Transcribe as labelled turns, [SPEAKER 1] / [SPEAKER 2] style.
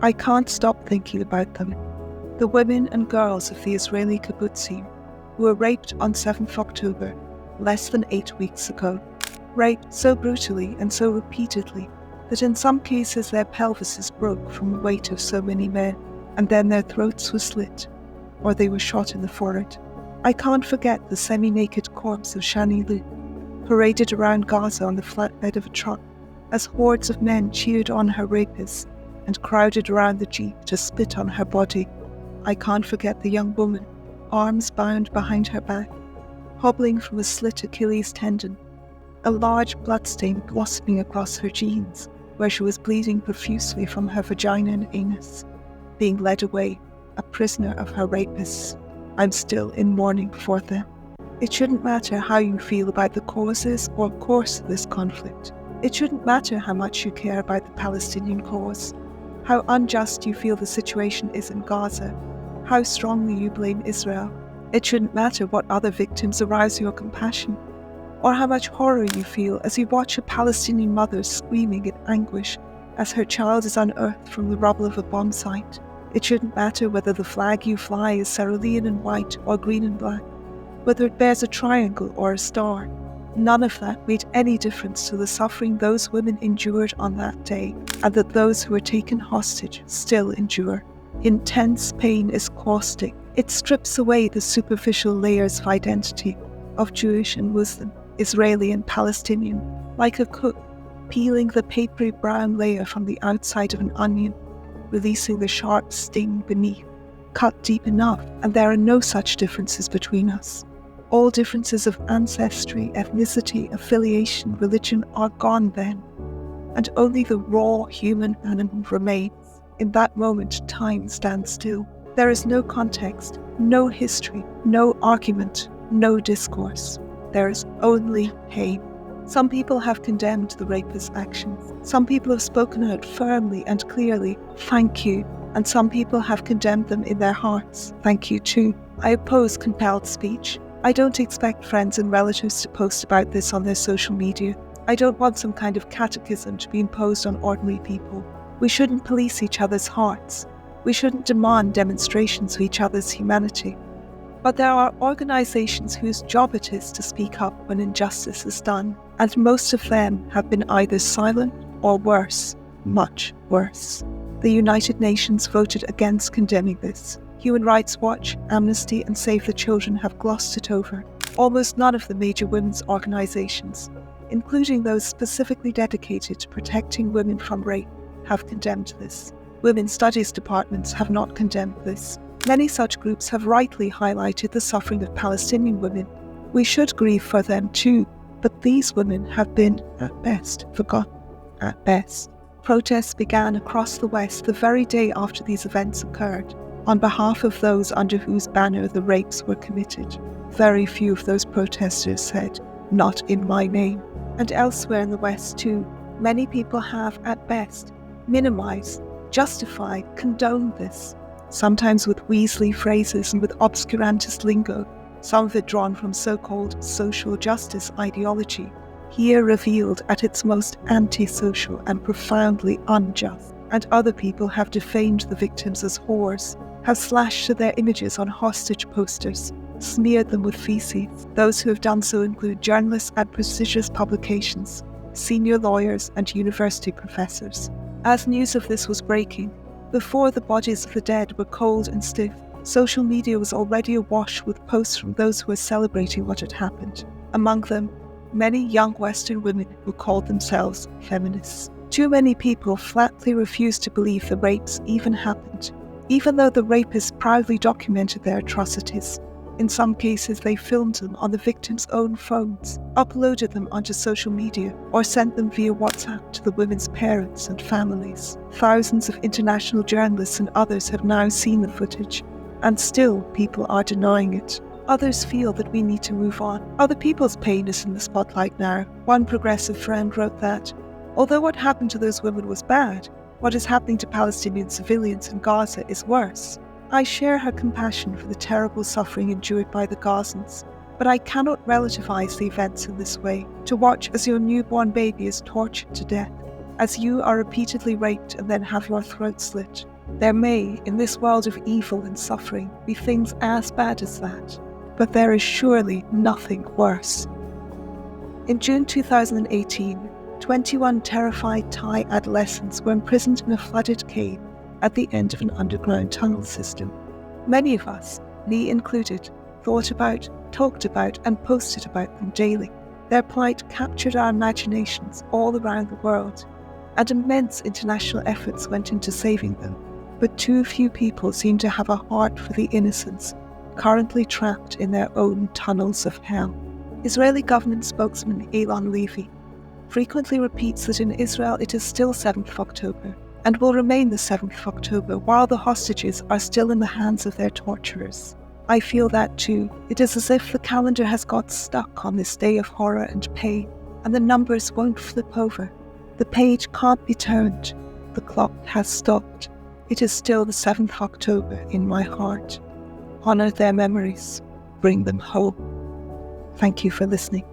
[SPEAKER 1] I can't stop thinking about them. The women and girls of the Israeli kibbutzim who were raped on 7th October, less than 8 weeks ago. Raped so brutally and so repeatedly that in some cases their pelvises broke from the weight of so many men, and then their throats were slit, or they were shot in the forehead. I can't forget the semi-naked corpse of Shani Louk, paraded around Gaza on the flatbed of a truck, as hordes of men cheered on her rapists and crowded around the jeep to spit on her body. I can't forget the young woman, arms bound behind her back, hobbling from a slit Achilles tendon, a large bloodstain blossoming across her jeans, where she was bleeding profusely from her vagina and anus, being led away, a prisoner of her rapists. I'm still in mourning for them. It shouldn't matter how you feel about the causes or course of this conflict. It shouldn't matter how much you care about the Palestinian cause, how unjust you feel the situation is in Gaza, how strongly you blame Israel. It shouldn't matter what other victims arouse your compassion, or how much horror you feel as you watch a Palestinian mother screaming in anguish as her child is unearthed from the rubble of a bomb site. It shouldn't matter whether the flag you fly is cerulean and white or green and black, whether it bears a triangle or a star. None of that made any difference to the suffering those women endured on that day, and that those who were taken hostage still endure. Intense pain is caustic. It strips away the superficial layers of identity of Jewish and Muslim, Israeli and Palestinian, like a cook peeling the papery brown layer from the outside of an onion, releasing the sharp sting beneath. Cut deep enough, and there are no such differences between us. All differences of ancestry, ethnicity, affiliation, religion are gone then, and only the raw human animal remains. In that moment, time stands still. There is no context, no history, no argument, no discourse. There is only pain. Some people have condemned the rapist's actions. Some people have spoken out firmly and clearly, thank you. And some people have condemned them in their hearts, thank you too. I oppose compelled speech. I don't expect friends and relatives to post about this on their social media. I don't want some kind of catechism to be imposed on ordinary people. We shouldn't police each other's hearts. We shouldn't demand demonstrations of each other's humanity. But there are organisations whose job it is to speak up when injustice is done, and most of them have been either silent or worse, much worse. The United Nations voted against condemning this. Human Rights Watch, Amnesty and Save the Children have glossed it over. Almost none of the major women's organisations, including those specifically dedicated to protecting women from rape, have condemned this. Women's studies departments have not condemned this. Many such groups have rightly highlighted the suffering of Palestinian women. We should grieve for them too, but these women have been, at best, forgotten. At best. Protests began across the West the very day after these events occurred, on behalf of those under whose banner the rapes were committed. Very few of those protesters said, "Not in my name." And elsewhere in the West too, many people have, at best, minimized, justified, condoned this, sometimes with Weasley phrases and with obscurantist lingo, some of it drawn from so-called social justice ideology, here revealed at its most antisocial and profoundly unjust. And other people have defamed the victims as whores, have slashed to their images on hostage posters, smeared them with feces. Those who have done so include journalists at prestigious publications, senior lawyers and university professors. As news of this was breaking, before the bodies of the dead were cold and stiff, social media was already awash with posts from those who were celebrating what had happened. Among them, many young Western women who called themselves feminists. Too many people flatly refused to believe the rapes even happened, even though the rapists proudly documented their atrocities. In some cases, they filmed them on the victims' own phones, uploaded them onto social media, or sent them via WhatsApp to the women's parents and families. Thousands of international journalists and others have now seen the footage, and still people are denying it. Others feel that we need to move on. Other people's pain is in the spotlight now. One progressive friend wrote that, although what happened to those women was bad, what is happening to Palestinian civilians in Gaza is worse. I share her compassion for the terrible suffering endured by the Gazans, but I cannot relativize the events in this way. To watch as your newborn baby is tortured to death, as you are repeatedly raped and then have your throat slit. There may, in this world of evil and suffering, be things as bad as that, but there is surely nothing worse. In June 2018, 21 terrified Thai adolescents were imprisoned in a flooded cave at the end of an underground tunnel system. Many of us, me included, thought about, talked about, and posted about them daily. Their plight captured our imaginations all around the world, and immense international efforts went into saving them. But too few people seem to have a heart for the innocents currently trapped in their own tunnels of hell. Israeli government spokesman Elon Levy frequently repeats that in Israel it is still 7th of October and will remain the 7th of October while the hostages are still in the hands of their torturers. I feel that too. It is as if the calendar has got stuck on this day of horror and pain, and the numbers won't flip over. The page can't be turned. The clock has stopped. It is still the 7th of October in my heart. Honor their memories. Bring them home. Thank you for listening.